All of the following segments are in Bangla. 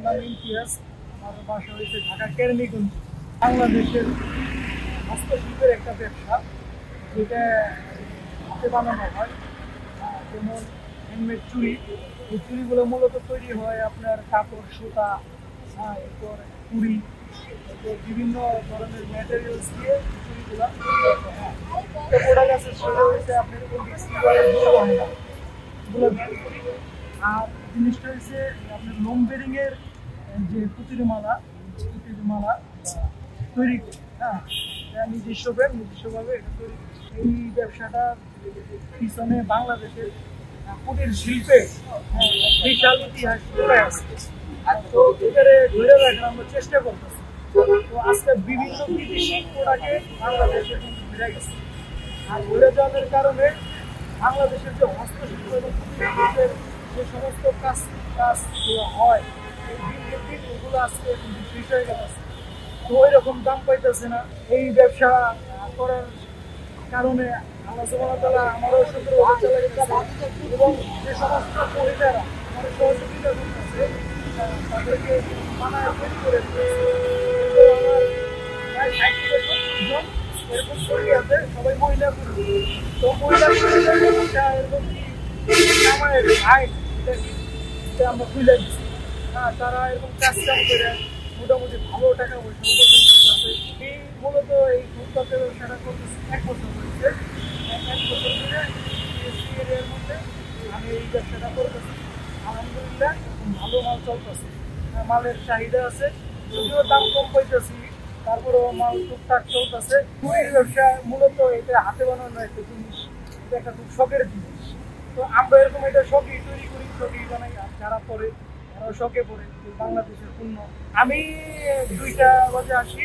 নাম ইমতিয়াজ। আমার বাসা হয়েছে ঢাকা কেরানীগঞ্জ। বাংলাদেশের হস্তশিল্পের একটা ব্যবসা, যেটা হাতে বানানো হয়। যেমন হ্যান্ডমেড চুড়ি, এই চুড়িগুলো মূলত তৈরি হয় আপনার কাপড়, সুতা, এরপর কুড়ি, এরপর বিভিন্ন ধরনের ম্যাটেরিয়ালস দিয়ে চুড়িগুলো প্রোডাক্ট আছে। সেটা হচ্ছে আপনার এগুলো বিক্রি করি। আর জিনিসটা হচ্ছে আপনার লোম বেরিং এর যে পুঁতির মালা তৈরি করি। নিজস্বভাবে এটা তৈরি করি। এই ব্যবসাটা পিছনে বাংলাদেশের কুটির শিল্পে বিশাল ইতিহাস লুকায় আছে। তো এটারে ধরে রাখার আমরা চেষ্টা করতেছি। তো আজকে বিভিন্ন বিদেশি প্রোডাক্টে বাংলাদেশে ফিরে গেছে। আর ঘুরে যাওয়ার কারণে বাংলাদেশের যে হস্তশিল্প এবং কুটির শিল্পের যে সমস্ত কাজগুলো হয়, এই দিন ওগুলো আজকে শেষ হয়ে গেছে। তো ওই রকম দাম পাইতেছে না। এই ব্যবসা করার কারণে আল্লাহ সুবহানাহু ওয়া তাআলা আমারও সুন্দরভাবে চলে গেছে এবং যে সমস্ত মহিলারা আমাদের সহযোগিতা করতেছে তাদেরকে বানায় তৈরি করে দিয়েছে। আমার প্রায় 60 থেকে 70 জন এরকম কর্মী আছে, সবাই মহিলা কর্মী। তো মহিলা কর্মীদের ব্যবসা এরকম কি আমার আইন এটা আমরা খুলে দিচ্ছি। তারা এরকম কাজ কাম করে মোটামুটি ভালো টাকা পয়সা উপার্জন করতেছে। এই মূলত এই ফুটপাতের ব্যবসাটা করতেছে 1 বছর হয়েছে। 1 বছর ধরে এরিয়ার মধ্যে আমি এই ব্যবসাটা করতেছি। আলহামদুলিল্লাহ ভালো মাল চলতেছে, মালের চাহিদা আছে, যদিও দাম কম পাইতেছি, তারপরেও মাল টুকটাক চলতেছে। এই ব্যবসা মূলত এটা হাতে বানানো একটা জিনিস, এটা একটা খুব শখের জিনিস। তো আমরা এরকম এটা শখই তৈরি করি, শখই বানাই। আর যারা পরে তারাও শখে পড়ে বাংলাদেশের পণ্য। আমি 2টা বাজে আসি,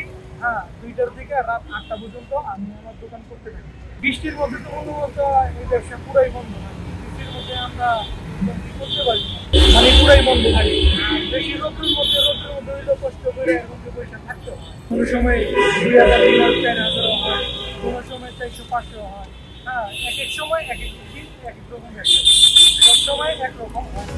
2টার থেকে রাত 8টা পর্যন্ত আমি আমার দোকান করতে থাকি। বৃষ্টির মধ্যে তো মূলত এই ব্যবসা পুরাই বন্ধ হয়। বৃষ্টির মধ্যে আমরা করতে পারি না, মানে পুরাই বন্ধ থাকে। বেশি রোদের মধ্যে হইলেও কষ্ট করে এর মধ্যে পয়সা থাকতো। কোনো সময় 2000, 3000 হয়, কোনো সময় 400-500 হয়। এক এক সময় এক এক দিন এক এক রকম ব্যবসা, সব সময় একরকম হয়।